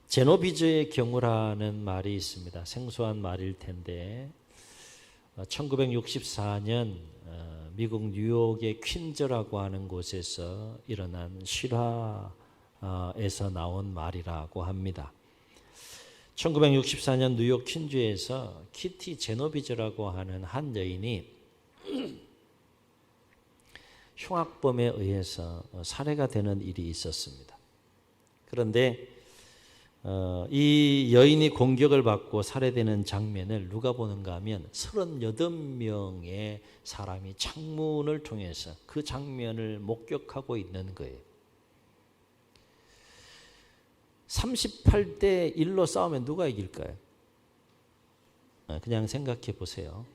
제노비즈의 경우라는 말이 있습니다. 생소한 말일 텐데 1964년 미국 뉴욕의 퀸즈라고 하는 곳에서 일어난 실화에서 나온 말이라고 합니다. 1964년 뉴욕 퀸즈에서 키티 제노비즈라고 하는 한 여인이 흉악범에 의해서 살해가 되는 일이 있었습니다. 그런데 이 여인이 공격을 받고 살해되는 장면을 누가 보는가 하면 38명의 사람이 창문을 통해서 그 장면을 목격하고 있는 거예요. 38대 1로 싸우면 누가 이길까요? 그냥 생각해 보세요.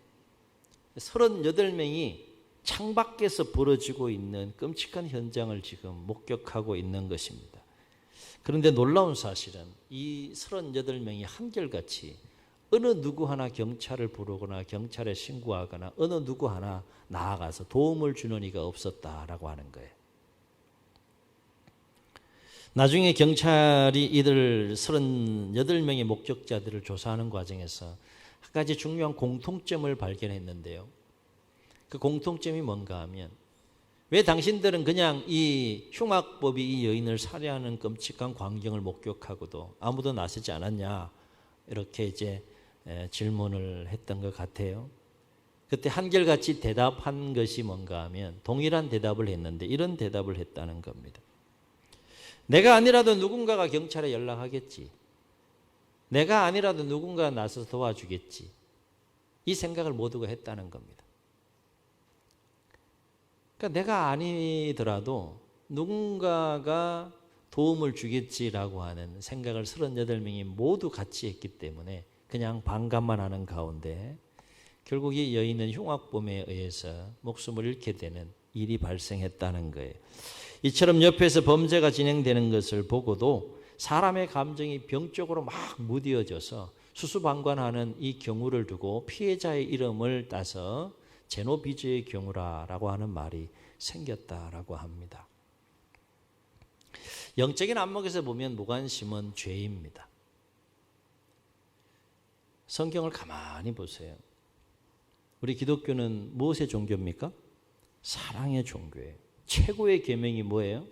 38명이 창밖에서 벌어지고 있는 끔찍한 현장을 지금 목격하고 있는 것입니다. 그런데 놀라운 사실은 이 38명이 한결같이 어느 누구 하나 경찰을 부르거나 경찰에 신고하거나 어느 누구 하나 나아가서 도움을 주는 이가 없었다라고 하는 거예요. 나중에 경찰이 이들 38명의 목격자들을 조사하는 과정에서 한 가지 중요한 공통점을 발견했는데요. 그 공통점이 뭔가 하면 왜 당신들은 그냥 이 흉악범이 이 여인을 살해하는 끔찍한 광경을 목격하고도 아무도 나서지 않았냐, 이렇게 이제 질문을 했던 것 같아요. 그때 한결같이 대답한 것이 뭔가 하면 동일한 대답을 했는데 이런 대답을 했다는 겁니다. 내가 아니라도 누군가가 경찰에 연락하겠지. 내가 아니라도 누군가가 나서서 도와주겠지. 이 생각을 모두가 했다는 겁니다. 그러니까 내가 아니더라도 누군가가 도움을 주겠지라고 하는 생각을 38명이 모두 같이 했기 때문에 그냥 반감만 하는 가운데 결국 이 여인은 흉악범에 의해서 목숨을 잃게 되는 일이 발생했다는 거예요. 이처럼 옆에서 범죄가 진행되는 것을 보고도 사람의 감정이 병적으로 막 무뎌져서 수수방관하는 이 경우를 두고 피해자의 이름을 따서 제노비즈의 경우라고 하는 말이 생겼다라고 합니다. 영적인 안목에서 보면 무관심은 죄입니다. 성경을 가만히 보세요. 우리 기독교는 무엇의 종교입니까? 사랑의 종교예요. 최고의 계명이 뭐예요?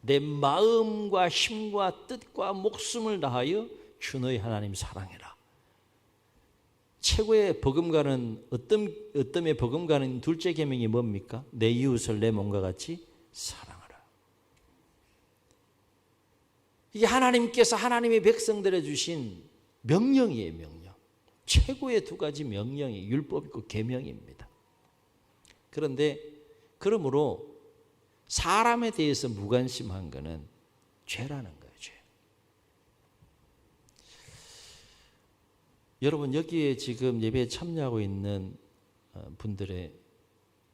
내 마음과 힘과 뜻과 목숨을 다하여 주 너희 하나님 사랑해라. 최고의 버금가는 어떤 버금가는 둘째 계명이 뭡니까? 내 이웃을 내 몸과 같이 사랑하라. 이게 하나님께서 하나님의 백성들에 주신 명령이에요, 명령. 최고의 두 가지 명령이 율법이고 계명입니다. 그런데 그러므로 사람에 대해서 무관심한 것은 죄라는 거예요, 죄. 여러분 여기에 지금 예배에 참여하고 있는 분들의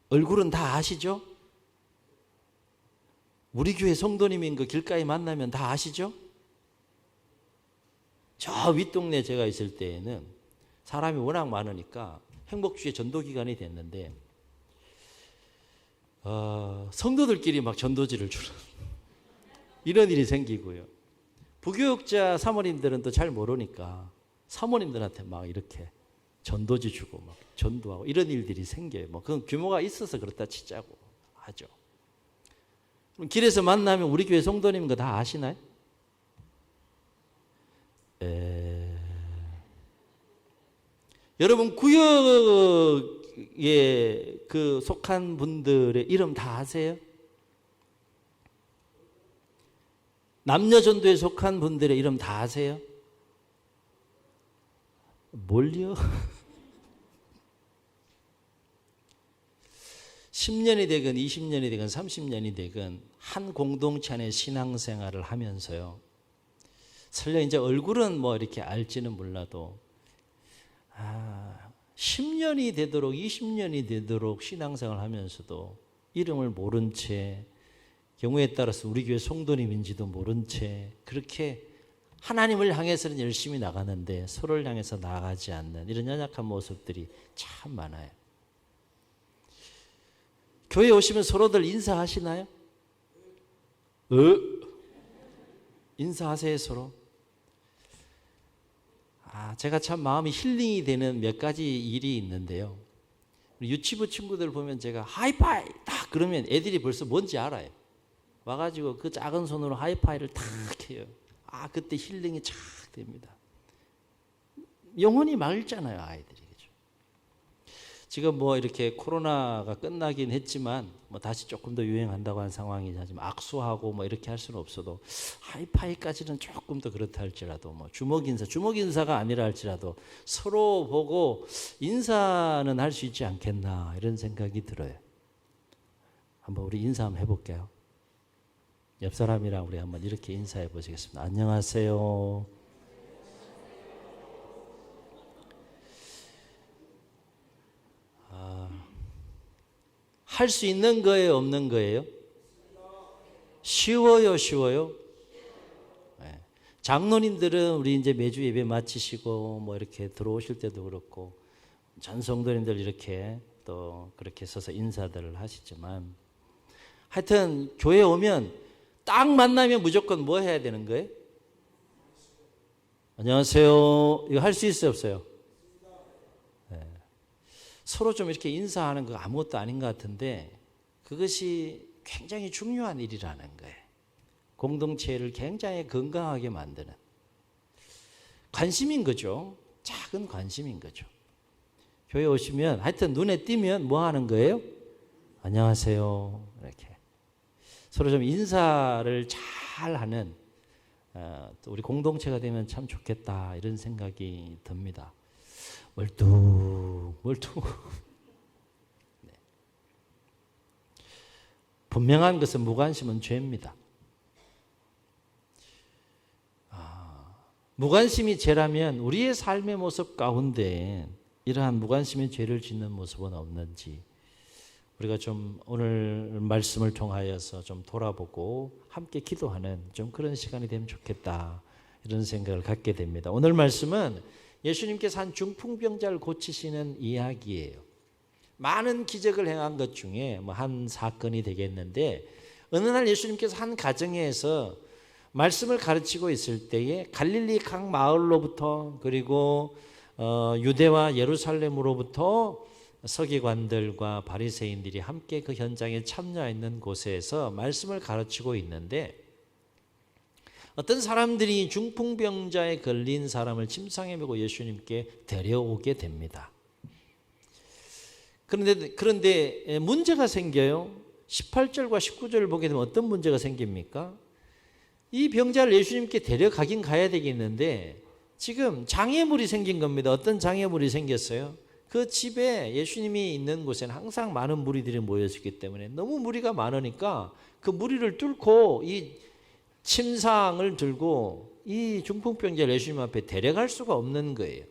얼굴은 다 아시죠? 우리 교회 성도님인 거 길가에 만나면 다 아시죠? 저 윗동네 제가 있을 때에는 사람이 워낙 많으니까 행복주의 전도기간이 됐는데 성도들끼리 막 전도지를 주는 이런 일이 생기고요. 부교육자 사모님들은 또 잘 모르니까 사모님들한테 막 이렇게 전도지 주고 막 전도하고 이런 일들이 생겨요. 뭐 그건 규모가 있어서 그렇다 치자고 하죠. 그럼 길에서 만나면 우리 교회 성도님 거 다 아시나요? 여러분 구역에 그 속한 분들의 이름 다 아세요? 남녀전도에 속한 분들의 이름 다 아세요? 뭘요? 10년이 되건 20년이 되건 30년이 되건 한 공동체 안에 신앙생활을 하면서요. 설령 이제 얼굴은 뭐 이렇게 알지는 몰라도 10년이 되도록 20년이 되도록 신앙생활을 하면서도 이름을 모른 채 경우에 따라서 우리 교회 성도님인지도 모른 채 그렇게 하나님을 향해서는 열심히 나가는데 서로를 향해서 나아가지 않는 이런 연약한 모습들이 참 많아요. 교회 오시면 서로들 인사하시나요? 인사하세요 서로. 제가 참 마음이 힐링이 되는 몇 가지 일이 있는데요. 유치부 친구들 보면 제가 하이파이 딱 그러면 애들이 벌써 뭔지 알아요. 와가지고 그 작은 손으로 하이파이를 탁 해요. 그때 힐링이 착 됩니다. 영혼이 맑잖아요, 아이들이. 그죠? 지금 뭐 이렇게 코로나가 끝나긴 했지만 뭐 다시 조금 더 유행한다고 하는 상황이지, 하지만 악수하고 뭐 이렇게 할 수는 없어도 하이파이까지는 조금 더 그렇다 할지라도 뭐 주먹 인사가 아니라 할지라도 서로 보고 인사는 할 수 있지 않겠나 이런 생각이 들어요. 한번 우리 인사 한번 해볼게요. 옆 사람이랑 우리 한번 이렇게 인사해 보시겠습니다. 안녕하세요. 할 수 있는 거예요, 없는 거예요? 쉬워요? 네. 장로님들은 우리 이제 매주 예배 마치시고 뭐 이렇게 들어오실 때도 그렇고 전 성도님들 이렇게 또 그렇게 서서 인사들을 하시지만, 하여튼 교회 오면 딱 만나면 무조건 뭐 해야 되는 거예요? 안녕하세요. 이거 할 수 있어요, 없어요? 서로 좀 이렇게 인사하는 거 아무것도 아닌 것 같은데 그것이 굉장히 중요한 일이라는 거예요. 공동체를 굉장히 건강하게 만드는 관심인 거죠. 작은 관심인 거죠. 교회 오시면 하여튼 눈에 띄면 뭐 하는 거예요? 안녕하세요. 이렇게 서로 좀 인사를 잘 하는 또 우리 공동체가 되면 참 좋겠다 이런 생각이 듭니다. 멀뚱 네. 분명한 것은 무관심은 죄입니다. 무관심이 죄라면 우리의 삶의 모습 가운데 이러한 무관심의 죄를 짓는 모습은 없는지 우리가 좀 오늘 말씀을 통하여서 좀 돌아보고 함께 기도하는 좀 그런 시간이 되면 좋겠다 이런 생각을 갖게 됩니다. 오늘 말씀은 예수님께서 한 중풍병자를 고치시는 이야기예요. 많은 기적을 행한 것 중에 뭐 한 사건이 되겠는데, 어느 날 예수님께서 한 가정에서 말씀을 가르치고 있을 때에 갈릴리 각 마을로부터 그리고 유대와 예루살렘으로부터 서기관들과 바리새인들이 함께 그 현장에 참여했는 곳에서 말씀을 가르치고 있는데, 어떤 사람들이 중풍병자에 걸린 사람을 침상에 메고 예수님께 데려오게 됩니다. 그런데 문제가 생겨요. 18절과 19절을 보게 되면 어떤 문제가 생깁니까? 이 병자를 예수님께 데려가긴 가야 되겠는데 지금 장애물이 생긴 겁니다. 어떤 장애물이 생겼어요? 그 집에 예수님이 있는 곳에는 항상 많은 무리들이 모여있기 때문에 너무 무리가 많으니까 그 무리를 뚫고 이 침상을 들고 이 중풍병자를 예수님 앞에 데려갈 수가 없는 거예요.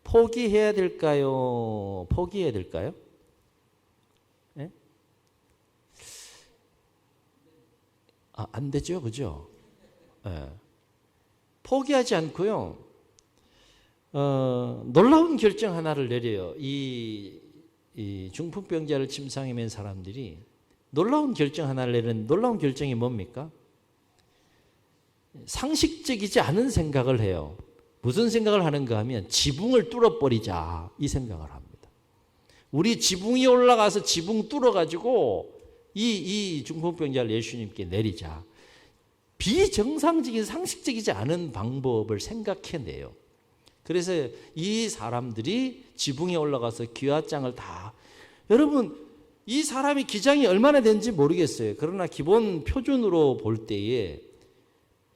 포기해야 될까요? 포기해야 될까요? 네? 안 되죠, 그죠? 네. 포기하지 않고요. 놀라운 결정 하나를 내려요. 이 중풍병자를 침상에 맨 사람들이 놀라운 결정 하나를 내리는 놀라운 결정이 뭡니까? 상식적이지 않은 생각을 해요. 무슨 생각을 하는가 하면 지붕을 뚫어버리자 이 생각을 합니다. 우리 지붕이 올라가서 지붕 뚫어가지고 이 중풍병자를 예수님께 내리자. 비정상적인 상식적이지 않은 방법을 생각해내요. 그래서 이 사람들이 지붕에 올라가서 기와장을 다, 여러분 이 사람이 기장이 얼마나 되는지 모르겠어요. 그러나 기본 표준으로 볼 때에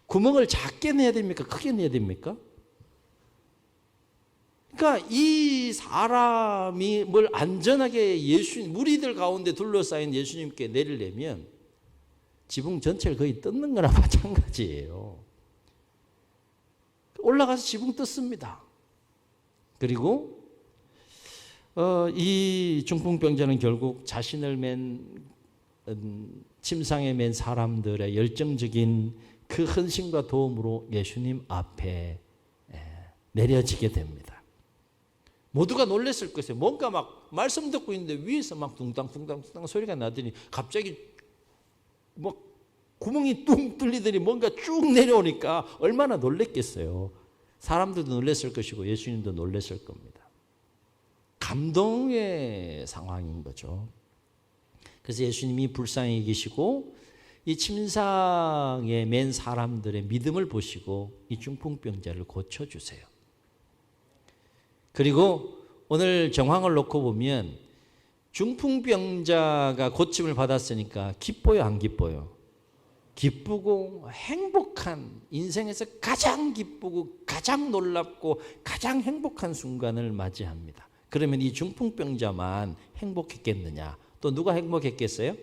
구멍을 작게 내야 됩니까? 크게 내야 됩니까? 그러니까 이 사람이 뭘 안전하게 무리들 가운데 둘러싸인 예수님께 내리려면 지붕 전체를 거의 뜯는 거나 마찬가지예요. 올라가서 지붕 뜯습니다. 그리고 이 중풍병자는 결국 자신을 맨 침상에 맨 사람들의 열정적인 그 헌신과 도움으로 예수님 앞에 내려지게 됩니다. 모두가 놀랐을 것이에요. 뭔가 막 말씀 듣고 있는데 위에서 막 둥땅 소리가 나더니 갑자기 뭐 구멍이 뚱 뚫리더니 뭔가 쭉 내려오니까 얼마나 놀랬겠어요. 사람들도 놀랐을 것이고 예수님도 놀랐을 겁니다. 감동의 상황인 거죠. 그래서 예수님이 불쌍히 계시고 이 침상에 맨 사람들의 믿음을 보시고 이 중풍병자를 고쳐주세요. 그리고 오늘 정황을 놓고 보면 중풍병자가 고침을 받았으니까 기뻐요, 안 기뻐요? 기쁘고 행복한, 인생에서 가장 기쁘고 가장 놀랍고 가장 행복한 순간을 맞이합니다. 그러면 이 중풍병자만 행복했겠느냐? 또 누가 행복했겠어요?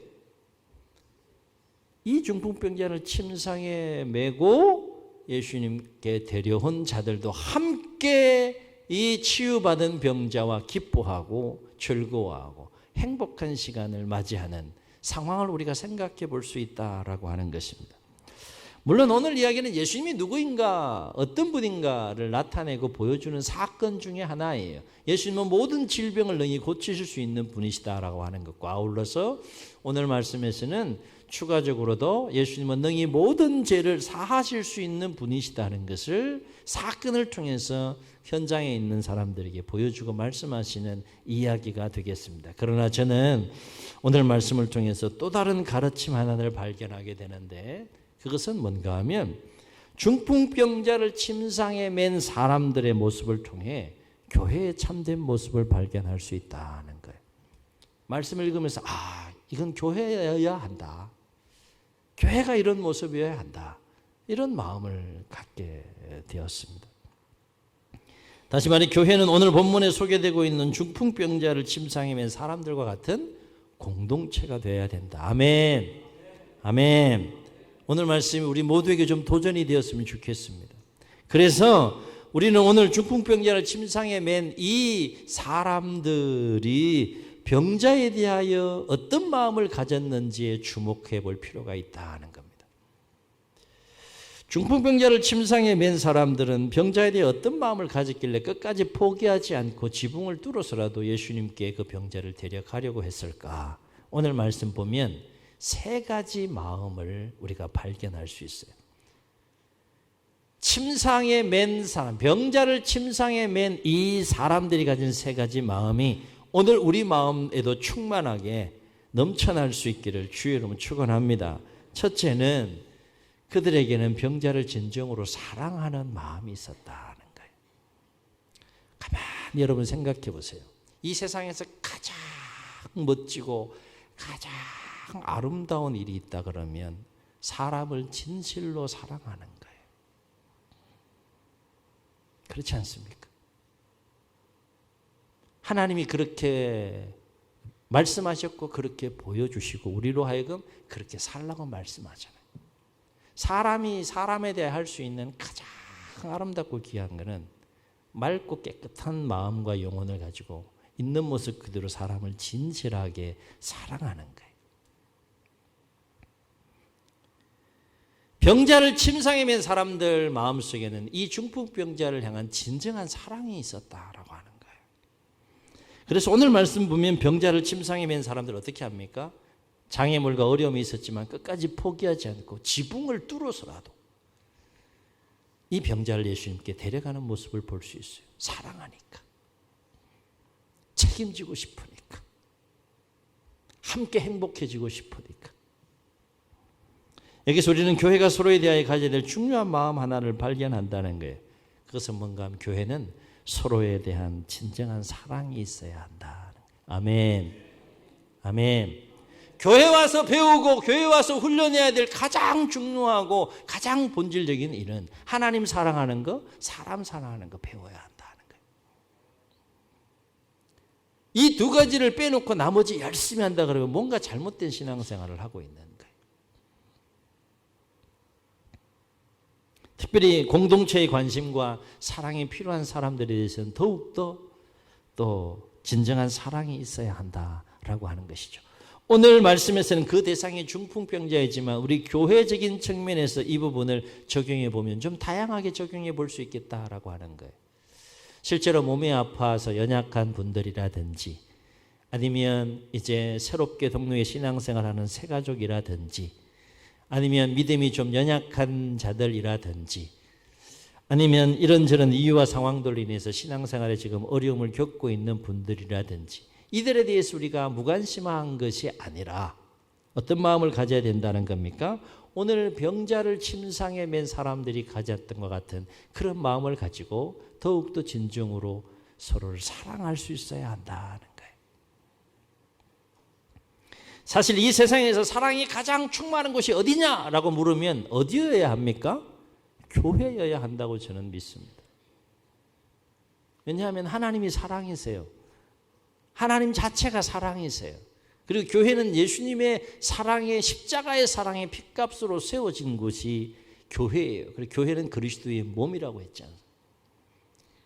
이 중풍병자를 침상에 메고 예수님께 데려온 자들도 함께 이 치유받은 병자와 기뻐하고 즐거워하고 행복한 시간을 맞이하는 상황을 우리가 생각해 볼 수 있다라고 하는 것입니다. 물론 오늘 이야기는 예수님이 누구인가, 어떤 분인가를 나타내고 보여주는 사건 중에 하나예요. 예수님은 모든 질병을 능히 고치실 수 있는 분이시다라고 하는 것과 아울러서 오늘 말씀에서는 추가적으로도 예수님은 능히 모든 죄를 사하실 수 있는 분이시다는 것을 사건을 통해서 현장에 있는 사람들에게 보여주고 말씀하시는 이야기가 되겠습니다. 그러나 저는 오늘 말씀을 통해서 또 다른 가르침 하나를 발견하게 되는데 그것은 뭔가 하면 중풍병자를 침상에 맨 사람들의 모습을 통해 교회의 참된 모습을 발견할 수 있다는 거예요. 말씀을 읽으면서 이건 교회여야 한다. 교회가 이런 모습이어야 한다. 이런 마음을 갖게 되었습니다. 다시 말해 교회는 오늘 본문에 소개되고 있는 중풍병자를 침상에 맨 사람들과 같은 공동체가 되어야 된다. 아멘. 아멘. 오늘 말씀이 우리 모두에게 좀 도전이 되었으면 좋겠습니다. 그래서 우리는 오늘 중풍병자를 침상에 맨 이 사람들이 병자에 대하여 어떤 마음을 가졌는지에 주목해 볼 필요가 있다는 겁니다. 중풍병자를 침상에 맨 사람들은 병자에 대해 어떤 마음을 가졌길래 끝까지 포기하지 않고 지붕을 뚫어서라도 예수님께 그 병자를 데려가려고 했을까? 오늘 말씀 보면 세 가지 마음을 우리가 발견할 수 있어요. 침상에 맨 사람, 병자를 침상에 맨 이 사람들이 가진 세 가지 마음이 오늘 우리 마음에도 충만하게 넘쳐날 수 있기를 주의 이름으로 축원합니다. 첫째는 그들에게는 병자를 진정으로 사랑하는 마음이 있었다는 거예요. 가만히 여러분 생각해 보세요. 이 세상에서 가장 멋지고 가장 아름다운 일이 있다 그러면 사람을 진실로 사랑하는 거예요. 그렇지 않습니까? 하나님이 그렇게 말씀하셨고 그렇게 보여주시고 우리로 하여금 그렇게 살라고 말씀하잖아요. 사람이 사람에 대해 할 수 있는 가장 아름답고 귀한 것은 맑고 깨끗한 마음과 영혼을 가지고 있는 모습 그대로 사람을 진실하게 사랑하는 거예요. 병자를 침상에 맨 사람들 마음속에는 이 중풍병자를 향한 진정한 사랑이 있었다라고 하는 거예요. 그래서 오늘 말씀 보면 병자를 침상에 맨 사람들 어떻게 합니까? 장애물과 어려움이 있었지만 끝까지 포기하지 않고 지붕을 뚫어서라도 이 병자를 예수님께 데려가는 모습을 볼 수 있어요. 사랑하니까. 책임지고 싶으니까. 함께 행복해지고 싶으니까. 여기서 우리는 교회가 서로에 대하여 가져야 될 중요한 마음 하나를 발견한다는 거예요. 그것은 뭔가 하면 교회는 서로에 대한 진정한 사랑이 있어야 한다. 아멘. 아멘. 교회 와서 배우고 교회 와서 훈련해야 될 가장 중요하고 가장 본질적인 일은 하나님 사랑하는 거, 사람 사랑하는 거 배워야 한다는 거예요. 이 두 가지를 빼놓고 나머지 열심히 한다 그러면 뭔가 잘못된 신앙생활을 하고 있는 거예요. 특별히 공동체의 관심과 사랑이 필요한 사람들에 대해서는 더욱더 또 진정한 사랑이 있어야 한다라고 하는 것이죠. 오늘 말씀에서는 그 대상이 중풍병자이지만 우리 교회적인 측면에서 이 부분을 적용해 보면 좀 다양하게 적용해 볼 수 있겠다라고 하는 거예요. 실제로 몸이 아파서 연약한 분들이라든지 아니면 이제 새롭게 동료의 신앙생활하는 새가족이라든지 아니면 믿음이 좀 연약한 자들이라든지 아니면 이런저런 이유와 상황들로 인해서 신앙생활에 지금 어려움을 겪고 있는 분들이라든지 이들에 대해서 우리가 무관심한 것이 아니라 어떤 마음을 가져야 된다는 겁니까? 오늘 병자를 침상에 맨 사람들이 가졌던 것 같은 그런 마음을 가지고 더욱더 진정으로 서로를 사랑할 수 있어야 한다는 거예요. 사실 이 세상에서 사랑이 가장 충만한 곳이 어디냐라고 물으면 어디여야 합니까? 교회여야 한다고 저는 믿습니다. 왜냐하면 하나님이 사랑이세요. 하나님 자체가 사랑이세요. 그리고 교회는 예수님의 사랑의 십자가의 사랑의 핏값으로 세워진 곳이 교회예요. 그리고 교회는 그리스도의 몸이라고 했잖아요.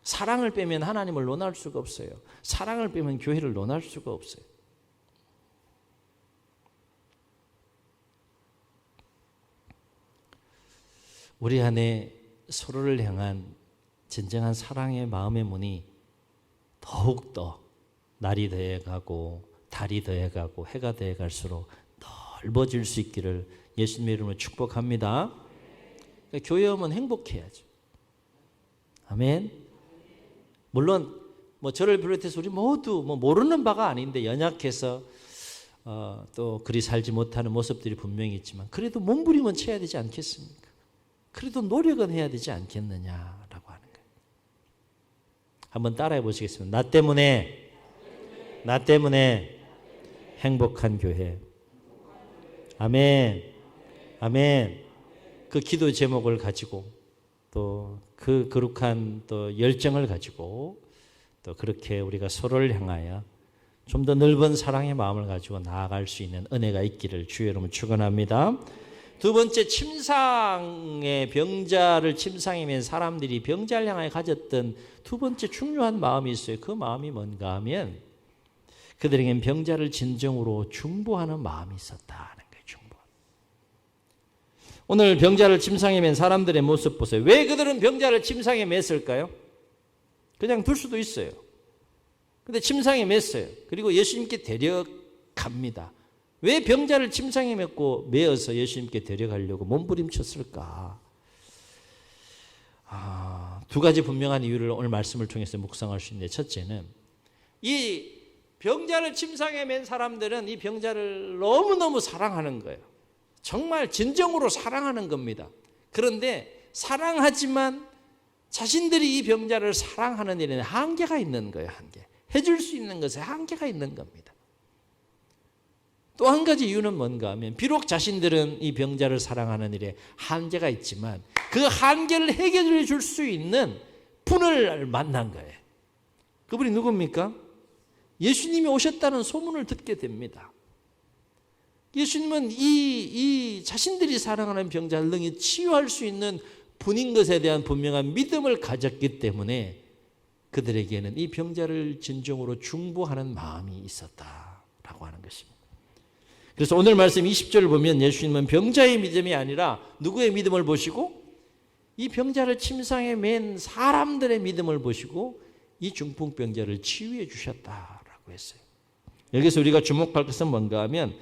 사랑을 빼면 하나님을 논할 수가 없어요. 사랑을 빼면 교회를 논할 수가 없어요. 우리 안에 서로를 향한 진정한 사랑의 마음의 문이 더욱더 날이 더해가고 달이 더해가고 해가 더해갈수록 넓어질 수 있기를 예수님의 이름으로 축복합니다. 그러니까 교회 오면 행복해야죠. 아멘. 물론 저를 비롯해서 우리 모두 모르는 바가 아닌데 연약해서 또 그리 살지 못하는 모습들이 분명히 있지만 그래도 몸부림은 쳐야 되지 않겠습니까? 그래도 노력은 해야 되지 않겠느냐라고 하는 거예요. 한번 따라해 보시겠습니다. 나 때문에 행복한 교회. 아멘. 아멘. 그 기도 제목을 가지고 또 그 거룩한 또 열정을 가지고 또 그렇게 우리가 서로를 향하여 좀 더 넓은 사랑의 마음을 가지고 나아갈 수 있는 은혜가 있기를 주의 이름으로 축원합니다. 두 번째, 침상의 병자를 침상에 맨 사람들이 병자를 향하여 가졌던 두 번째 중요한 마음이 있어요. 그 마음이 뭔가 하면 그들에겐 병자를 진정으로 중보하는 마음이 있었다는 거예요. 오늘 병자를 침상에 맨 사람들의 모습 보세요. 왜 그들은 병자를 침상에 맸을까요? 그냥 둘 수도 있어요. 근데 침상에 맸어요. 그리고 예수님께 데려갑니다. 왜 병자를 침상에 맺고 메어서 예수님께 데려가려고 몸부림쳤을까? 두 가지 분명한 이유를 오늘 말씀을 통해서 묵상할 수 있는데, 첫째는 이 병자를 침상에 맨 사람들은 이 병자를 너무너무 사랑하는 거예요. 정말 진정으로 사랑하는 겁니다. 그런데 사랑하지만 자신들이 이 병자를 사랑하는 일에는 한계가 있는 거예요. 한계. 해줄 수 있는 것에 한계가 있는 겁니다. 또 한 가지 이유는 뭔가 하면 비록 자신들은 이 병자를 사랑하는 일에 한계가 있지만 그 한계를 해결해 줄 수 있는 분을 만난 거예요. 그분이 누굽니까? 예수님이 오셨다는 소문을 듣게 됩니다. 예수님은 이 자신들이 사랑하는 병자를 능히 치유할 수 있는 분인 것에 대한 분명한 믿음을 가졌기 때문에 그들에게는 이 병자를 진정으로 중보하는 마음이 있었다라고 하는 것입니다. 그래서 오늘 말씀 20절을 보면 예수님은 병자의 믿음이 아니라 누구의 믿음을 보시고 이 병자를 침상에 맨 사람들의 믿음을 보시고 이 중풍병자를 치유해 주셨다라고 했어요. 여기서 우리가 주목할 것은 뭔가 하면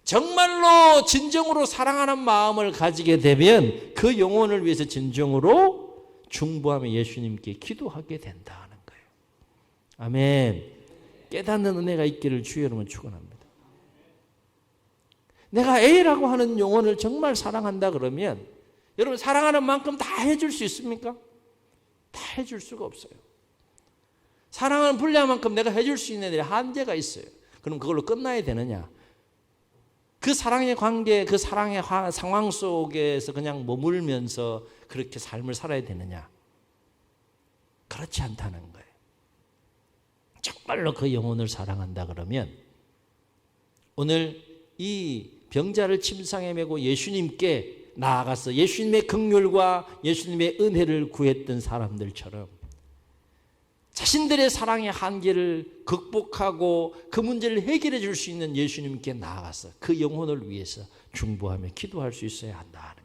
정말로 진정으로 사랑하는 마음을 가지게 되면 그 영혼을 위해서 진정으로 중보하며 예수님께 기도하게 된다는 거예요. 아멘. 깨닫는 은혜가 있기를 주의 이름으로 축원합니다. 내가 A라고 하는 영혼을 정말 사랑한다 그러면 여러분 사랑하는 만큼 다 해줄 수 있습니까? 다 해줄 수가 없어요. 사랑하는 분량만큼 내가 해줄 수 있는 일에 한계가 있어요. 그럼 그걸로 끝나야 되느냐? 그 사랑의 관계, 그 사랑의 상황 속에서 그냥 머물면서 그렇게 삶을 살아야 되느냐? 그렇지 않다는 거예요. 정말로 그 영혼을 사랑한다 그러면 오늘 이 병자를 침상에 메고 예수님께 나아가서 예수님의 긍휼과 예수님의 은혜를 구했던 사람들처럼 자신들의 사랑의 한계를 극복하고 그 문제를 해결해 줄 수 있는 예수님께 나아가서 그 영혼을 위해서 중보하며 기도할 수 있어야 한다는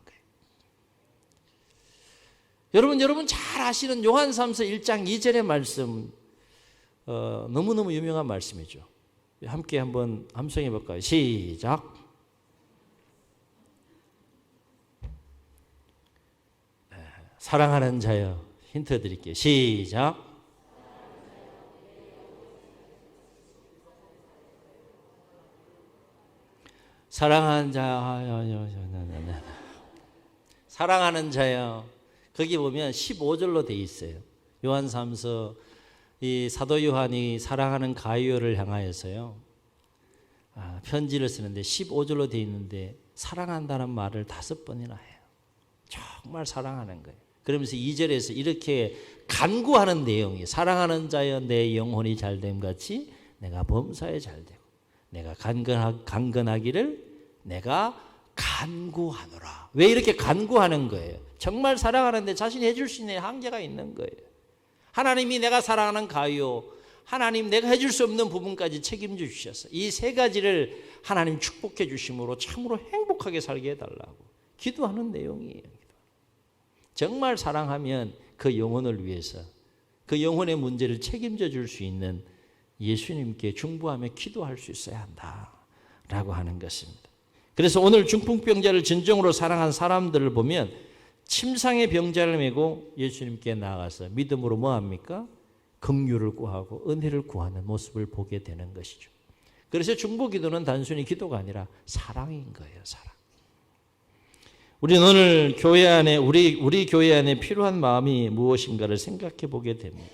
거예요. 여러분 잘 아시는 요한삼서 1장 2절의 말씀 너무너무 유명한 말씀이죠. 함께 한번 함성해 볼까요? 시작. 사랑하는 자여 힌트 드릴게요. 시작. 사랑하는 자, 사랑하는 자요. 거기 보면 15절로 돼 있어요. 요한 3서 이 사도 요한이 사랑하는 가이오를 향하여서요. 편지를 쓰는데 15절로 돼 있는데 사랑한다는 말을 5번이나 해요. 정말 사랑하는 거예요. 그러면서 2절에서 이렇게 간구하는 내용이 사랑하는 자여 내 영혼이 잘됨 같이 내가 범사에 잘되고 내가 강건하기를 내가 간구하노라. 왜 이렇게 간구하는 거예요? 정말 사랑하는데 자신이 해줄 수 있는 한계가 있는 거예요. 하나님이 내가 사랑하는 가요. 하나님 내가 해줄 수 없는 부분까지 책임져 주셨어요. 이 3가지를 하나님 축복해 주심으로 참으로 행복하게 살게 해달라고 기도하는 내용이에요. 정말 사랑하면 그 영혼을 위해서 그 영혼의 문제를 책임져 줄 수 있는 예수님께 중보하며 기도할 수 있어야 한다라고 하는 것입니다. 그래서 오늘 중풍병자를 진정으로 사랑한 사람들을 보면 침상의 병자를 메고 예수님께 나아가서 믿음으로 뭐합니까? 긍휼을 구하고 은혜를 구하는 모습을 보게 되는 것이죠. 그래서 중보기도는 단순히 기도가 아니라 사랑인 거예요. 사랑. 우리는 오늘 교회 안에 우리 교회 안에 필요한 마음이 무엇인가를 생각해 보게 됩니다.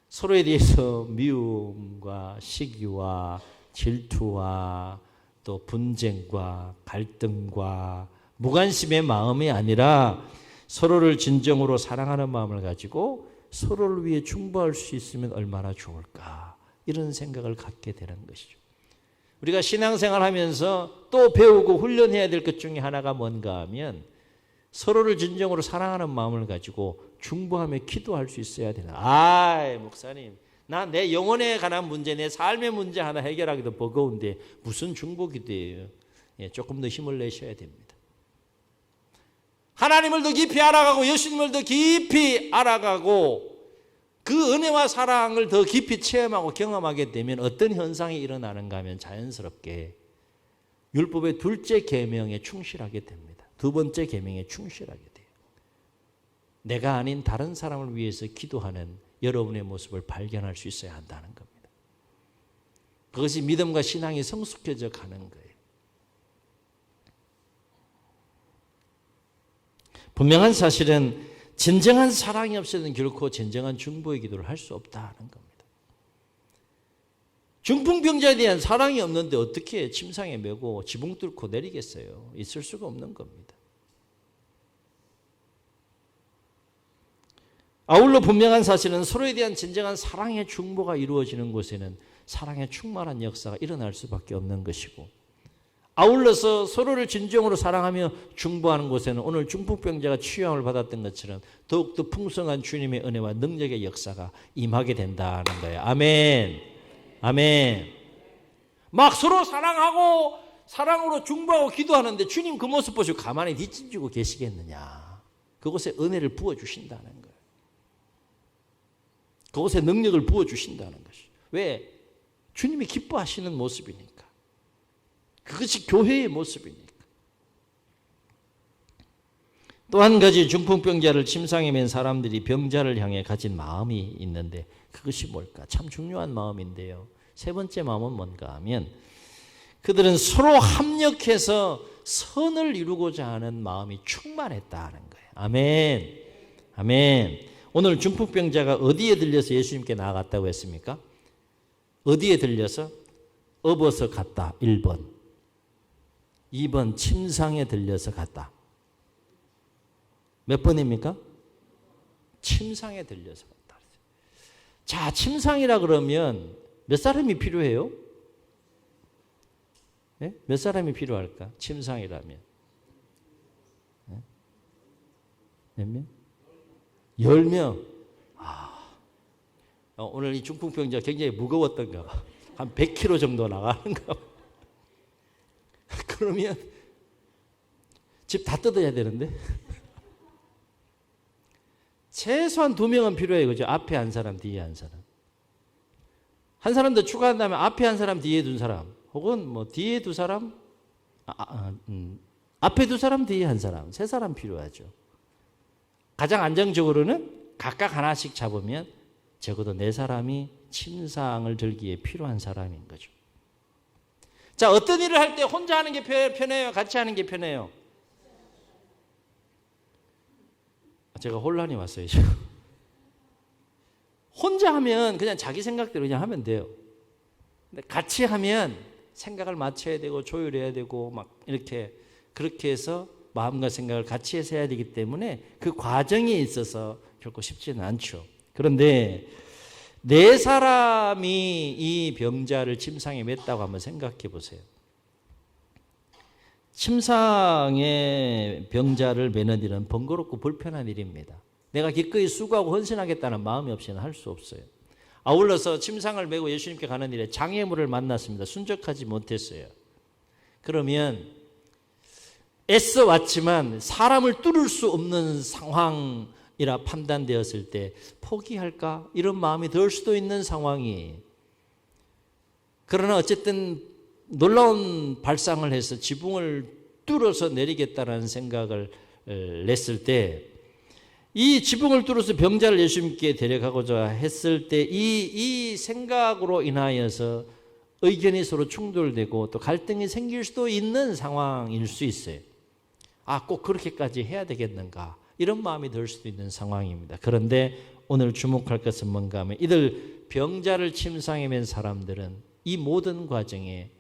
서로에 대해서 미움과 시기와 질투와 또 분쟁과 갈등과 무관심의 마음이 아니라 서로를 진정으로 사랑하는 마음을 가지고 서로를 위해 중보할 수 있으면 얼마나 좋을까 이런 생각을 갖게 되는 것이죠. 우리가 신앙생활하면서 또 배우고 훈련해야 될 것 중에 하나가 뭔가 하면 서로를 진정으로 사랑하는 마음을 가지고 중보하며 기도할 수 있어야 되나. 목사님 나 내 영혼에 관한 문제 내 삶의 문제 하나 해결하기도 버거운데 무슨 중보기도예요. 조금 더 힘을 내셔야 됩니다. 하나님을 더 깊이 알아가고 예수님을 더 깊이 알아가고 그 은혜와 사랑을 더 깊이 체험하고 경험하게 되면 어떤 현상이 일어나는가 하면 자연스럽게 율법의 둘째 계명에 충실하게 됩니다. 두 번째 계명에 충실하게 돼요. 내가 아닌 다른 사람을 위해서 기도하는 여러분의 모습을 발견할 수 있어야 한다는 겁니다. 그것이 믿음과 신앙이 성숙해져 가는 거예요. 분명한 사실은 진정한 사랑이 없이는 결코 진정한 중보의 기도를 할 수 없다는 겁니다. 중풍병자에 대한 사랑이 없는데 어떻게 침상에 메고 지붕 뚫고 내리겠어요? 있을 수가 없는 겁니다. 아울러 분명한 사실은 서로에 대한 진정한 사랑의 중보가 이루어지는 곳에는 사랑의 충만한 역사가 일어날 수밖에 없는 것이고 아울러서 서로를 진정으로 사랑하며 중보하는 곳에는 오늘 중풍병자가 치유함을 받았던 것처럼 더욱더 풍성한 주님의 은혜와 능력의 역사가 임하게 된다는 거예요. 아멘. 아멘. 막 서로 사랑하고 사랑으로 중보하고 기도하는데 주님 그 모습 보시고 가만히 뒷짐지고 계시겠느냐. 그곳에 은혜를 부어주신다는 거예요. 그곳에 능력을 부어주신다는 것이죠. 왜? 주님이 기뻐하시는 모습이니까. 그것이 교회의 모습이니까. 또 한 가지 중풍병자를 침상에 맨 사람들이 병자를 향해 가진 마음이 있는데 그것이 뭘까? 참 중요한 마음인데요. 3번째 마음은 뭔가 하면 그들은 서로 합력해서 선을 이루고자 하는 마음이 충만했다는 거예요. 아멘. 아멘. 오늘 중풍병자가 어디에 들려서 예수님께 나아갔다고 했습니까? 어디에 들려서? 업어서 갔다. 1번. 2번 침상에 들려서 갔다. 몇 번입니까? 침상에 들려서 갔다. 자, 침상이라 그러면 몇 사람이 필요해요? 네? 몇 사람이 필요할까? 침상이라면. 네? 몇 명? 10명. 오늘 이 중풍병자 굉장히 무거웠던가 봐. 한 100kg 정도 나가는가 봐. 그러면 집 다 뜯어야 되는데 최소한 2명은 필요해요. 그죠? 앞에 한 사람, 뒤에 한 사람. 한 사람 더 추가한다면 앞에 한 사람, 뒤에 2 사람. 혹은 뭐 뒤에 2 사람, 앞에 2 사람, 뒤에 1 사람. 3 사람 필요하죠. 가장 안정적으로는 각각 하나씩 잡으면 적어도 4사람이 침상을 들기에 필요한 사람인 거죠. 자, 어떤 일을 할 때 혼자 하는 게 편해요? 같이 하는 게 편해요? 제가 혼란이 왔어요, 지금. 혼자 하면 그냥 자기 생각대로 그냥 하면 돼요. 근데 같이 하면 생각을 맞춰야 되고 조율해야 되고 막 이렇게 그렇게 해서 마음과 생각을 같이 해서 해야 되기 때문에 그 과정에 있어서 결코 쉽지는 않죠. 그런데 4사람이 이 병자를 침상에 맸다고 한번 생각해 보세요. 침상에 병자를 매는 일은 번거롭고 불편한 일입니다. 내가 기꺼이 수고하고 헌신하겠다는 마음이 없이는 할 수 없어요. 아울러서 침상을 메고 예수님께 가는 일에 장애물을 만났습니다. 순적하지 못했어요. 그러면 애써 왔지만 사람을 뚫을 수 없는 상황이라 판단되었을 때 포기할까? 이런 마음이 들 수도 있는 상황이에요. 그러나 어쨌든 놀라운 발상을 해서 지붕을 뚫어서 내리겠다는 생각을 냈을 때 이 지붕을 뚫어서 병자를 예수님께 데려가고자 했을 때 이 생각으로 인하여서 의견이 서로 충돌되고 또 갈등이 생길 수도 있는 상황일 수 있어요. 아, 꼭 그렇게까지 해야 되겠는가? 이런 마음이 들 수도 있는 상황입니다. 그런데 오늘 주목할 것은 뭔가 하면 이들 병자를 침상에 맨 사람들은 이 모든 과정에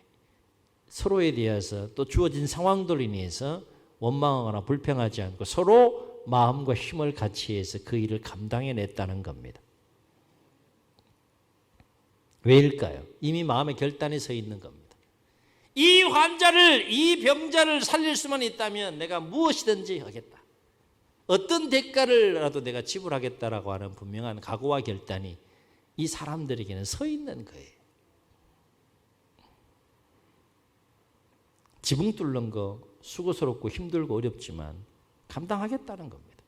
서로에 대해서 또 주어진 상황들로 인해서 원망하거나 불평하지 않고 서로 마음과 힘을 같이 해서 그 일을 감당해냈다는 겁니다. 왜일까요? 이미 마음의 결단이 서 있는 겁니다. 이 환자를, 이 병자를 살릴 수만 있다면 내가 무엇이든지 하겠다. 어떤 대가를라도 내가 지불하겠다라고 하는 분명한 각오와 결단이 이 사람들에게는 서 있는 거예요. 지붕 뚫는 거 수고스럽고 힘들고 어렵지만 감당하겠다는 겁니다.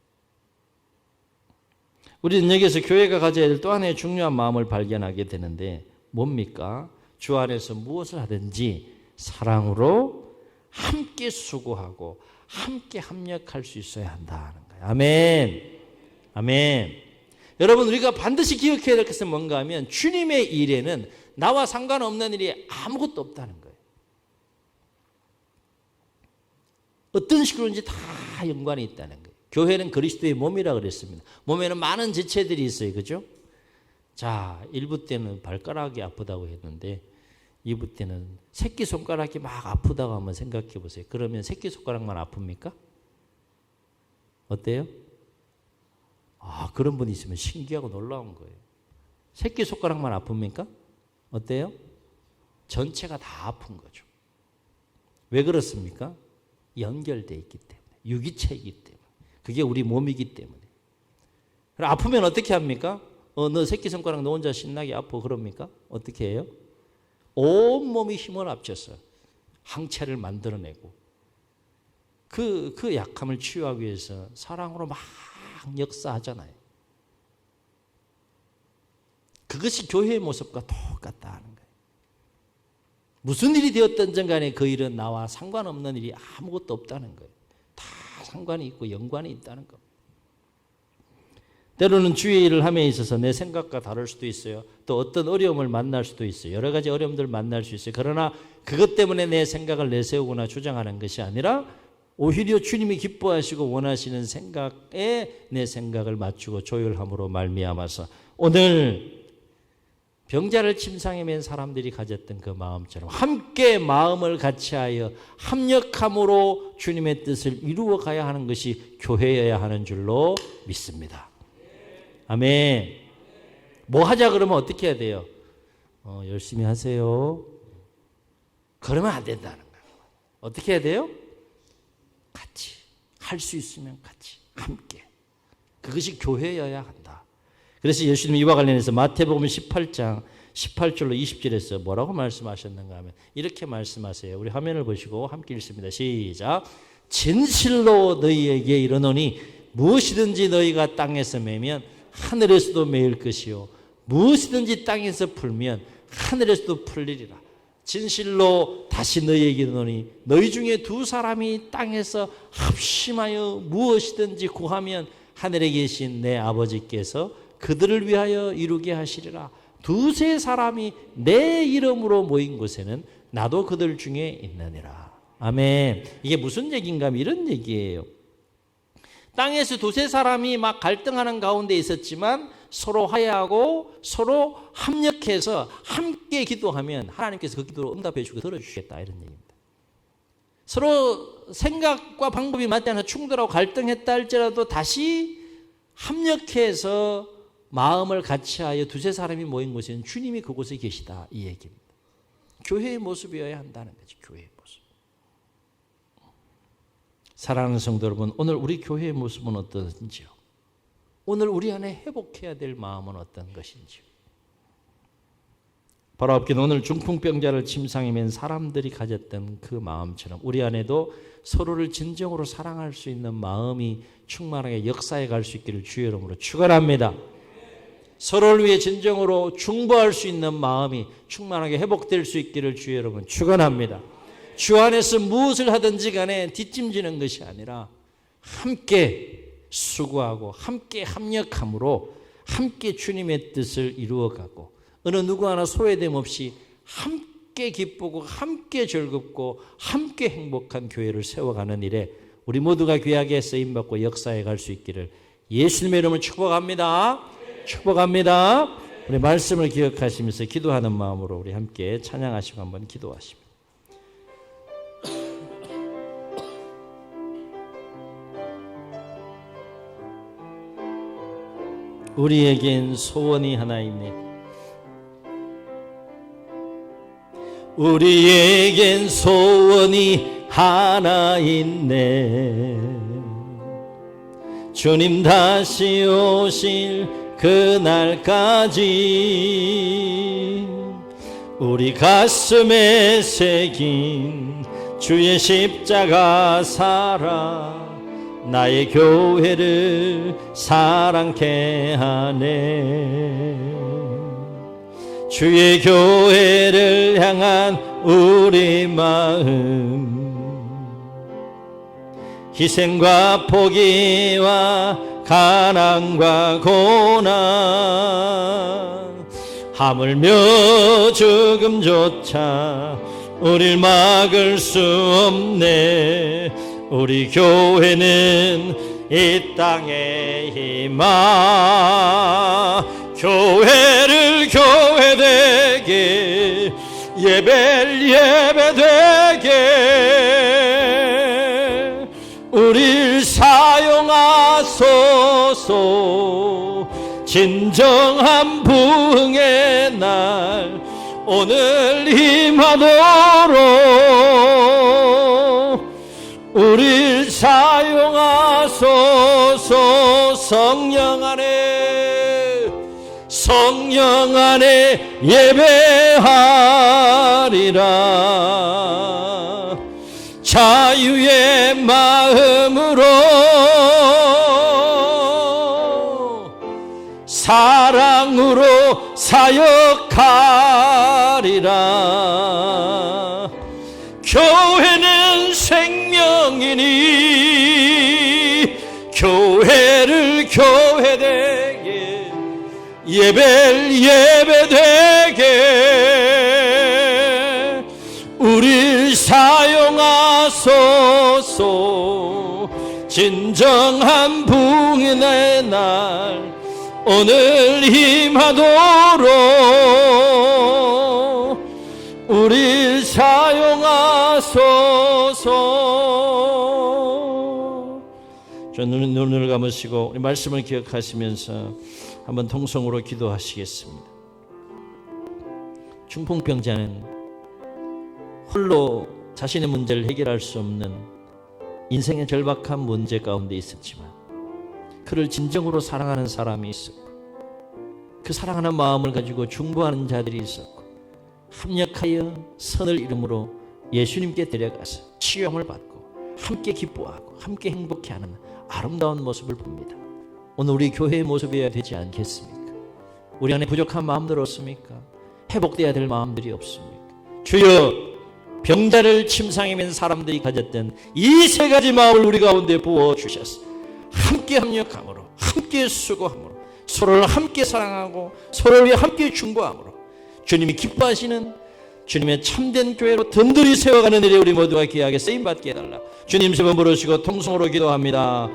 우리는 여기서 교회가 가져야 될 또 하나의 중요한 마음을 발견하게 되는데 뭡니까? 주 안에서 무엇을 하든지 사랑으로 함께 수고하고 함께 협력할 수 있어야 한다는 거예요. 아멘. 아멘. 여러분, 우리가 반드시 기억해야 될 것은 뭔가 하면 주님의 일에는 나와 상관없는 일이 아무것도 없다는 거예요. 어떤 식으로든지 다 연관이 있다는 거예요. 교회는 그리스도의 몸이라 그랬습니다. 몸에는 많은 지체들이 있어요. 그죠? 자, 1부 때는 발가락이 아프다고 했는데 2부 때는 새끼손가락이 막 아프다고 한번 생각해 보세요. 그러면 새끼손가락만 아픕니까? 어때요? 아, 그런 분이 있으면 신기하고 놀라운 거예요. 새끼손가락만 아픕니까? 어때요? 전체가 다 아픈 거죠. 왜 그렇습니까? 연결되어 있기 때문에, 유기체이기 때문에, 그게 우리 몸이기 때문에. 아프면 어떻게 합니까? 너 새끼손가락 너 혼자 신나게 아파 그럽니까? 어떻게 해요? 온몸이 힘을 합쳐서 항체를 만들어내고 그 약함을 치유하기 위해서 사랑으로 막 역사하잖아요. 그것이 교회의 모습과 똑같다는 거예요. 무슨 일이 되었든지 간에 그 일은 나와 상관없는 일이 아무것도 없다는 거예요. 다 상관이 있고 연관이 있다는 겁니다. 때로는 주의 일을 함에 있어서 내 생각과 다를 수도 있어요. 또 어떤 어려움을 만날 수도 있어요. 여러 가지 어려움들을 만날 수 있어요. 그러나 그것 때문에 내 생각을 내세우거나 주장하는 것이 아니라 오히려 주님이 기뻐하시고 원하시는 생각에 내 생각을 맞추고 조율함으로 말미암아서 오늘 병자를 침상에 맨 사람들이 가졌던 그 마음처럼 함께 마음을 같이하여 합력함으로 주님의 뜻을 이루어 가야 하는 것이 교회여야 하는 줄로 믿습니다. 아멘. 뭐 하자 그러면 어떻게 해야 돼요? 열심히 하세요. 그러면 안 된다는 거예요. 어떻게 해야 돼요? 같이. 할 수 있으면 같이. 함께. 그것이 교회여야 한다. 그래서 예수님이 이와 관련해서 마태복음 18장 18절로 20절에서 뭐라고 말씀하셨는가 하면 이렇게 말씀하세요. 우리 화면을 보시고 함께 읽습니다. 시작. 진실로 너희에게 이르노니 무엇이든지 너희가 땅에서 매면 하늘에서도 매일 것이요 무엇이든지 땅에서 풀면 하늘에서도 풀리리라. 진실로 다시 너희에게 이르노니 너희 중에 2 사람이 땅에서 합심하여 무엇이든지 구하면 하늘에 계신 내 아버지께서 그들을 위하여 이루게 하시리라. 두세 사람이 내 이름으로 모인 곳에는 나도 그들 중에 있느니라. 아멘. 이게 무슨 얘기인가 하면 이런 얘기예요. 땅에서 두세 사람이 막 갈등하는 가운데 있었지만 서로 화해하고 서로 합력해서 함께 기도하면 하나님께서 그 기도를 응답해 주고 들어주시겠다, 이런 얘기입니다. 서로 생각과 방법이 맞지 않아서 충돌하고 갈등했다 할지라도 다시 합력해서 마음을 같이하여 두세 사람이 모인 곳에는 주님이 그곳에 계시다, 이 얘기입니다. 교회의 모습이어야 한다는 거죠. 교회의 모습. 사랑하는 성도 여러분, 오늘 우리 교회의 모습은 어떤지요? 오늘 우리 안에 회복해야 될 마음은 어떤 것인지요? 바로 앞긴 오늘 중풍병자를 침상에 맨 사람들이 가졌던 그 마음처럼 우리 안에도 서로를 진정으로 사랑할 수 있는 마음이 충만하게 역사해 갈 수 있기를 주의 이름으로 축원합니다. 서로를 위해 진정으로 중보할 수 있는 마음이 충만하게 회복될 수 있기를 주의 여러분 축원합니다. 주 안에서 무엇을 하든지 간에 뒷짐지는 것이 아니라 함께 수고하고 함께 합력함으로 함께 주님의 뜻을 이루어가고 어느 누구 하나 소외됨 없이 함께 기쁘고 함께 즐겁고 함께 행복한 교회를 세워가는 일에 우리 모두가 귀하게 쓰임받고 역사해 갈 수 있기를 예수님의 이름으로 축복합니다. 축복합니다. 우리 말씀을 기억하시면서 기도하는 마음으로 우리 함께 찬양하시고 한번 기도하십니다. 우리에겐 소원이 하나 있네. 우리에겐 소원이 하나 있네. 주님 다시 오실 그날까지 우리 가슴에 새긴 주의 십자가 사랑 나의 교회를 사랑케 하네. 주의 교회를 향한 우리 마음 희생과 포기와 가난과 고난 하물며 죽음조차 우릴 막을 수 없네. 우리 교회는 이 땅의 희망 교회를 교회되게 예배를 예배되게 우릴 사용하소서. 진정한 부흥의 날 오늘 임하도록 우릴 사용하소서. 성령 안에 예배하리라. 자유의 마음으로 사랑으로 사역하리라. 교회는 생명이니 교회를 교회되게 예배를 예배되게 우릴 사용하소서. 진정한 부흥의 날 오늘 임하도록 우릴 사용하소서. 눈을 감으시고 우리 말씀을 기억하시면서 한번 통성으로 기도하시겠습니다. 중풍병자는 홀로 자신의 문제를 해결할 수 없는 인생의 절박한 문제 가운데 있었지만 그를 진정으로 사랑하는 사람이 있었고 그 사랑하는 마음을 가지고 중보하는 자들이 있었고 합력하여 선을 이름으로 예수님께 데려가서 치유함을 받고 함께 기뻐하고 함께 행복해하는 아름다운 모습을 봅니다. 오늘 우리 교회의 모습이어야 되지 않겠습니까? 우리 안에 부족한 마음들 없습니까? 회복돼야 될 마음들이 없습니까? 주여, 병자를 침상에 맨 사람들이 가졌던 이 세 가지 마음을 우리 가운데 부어주셔서 함께 합력함으로 함께 수고함으로, 서로를 함께 사랑하고 서로를 위해 함께 중보함으로 주님이 기뻐하시는 주님의 참된 교회로 든든히 세워가는 일에 우리 모두가 귀하게 쓰임받게 해달라. 주님 세 번 부르시고 통성으로 기도합니다.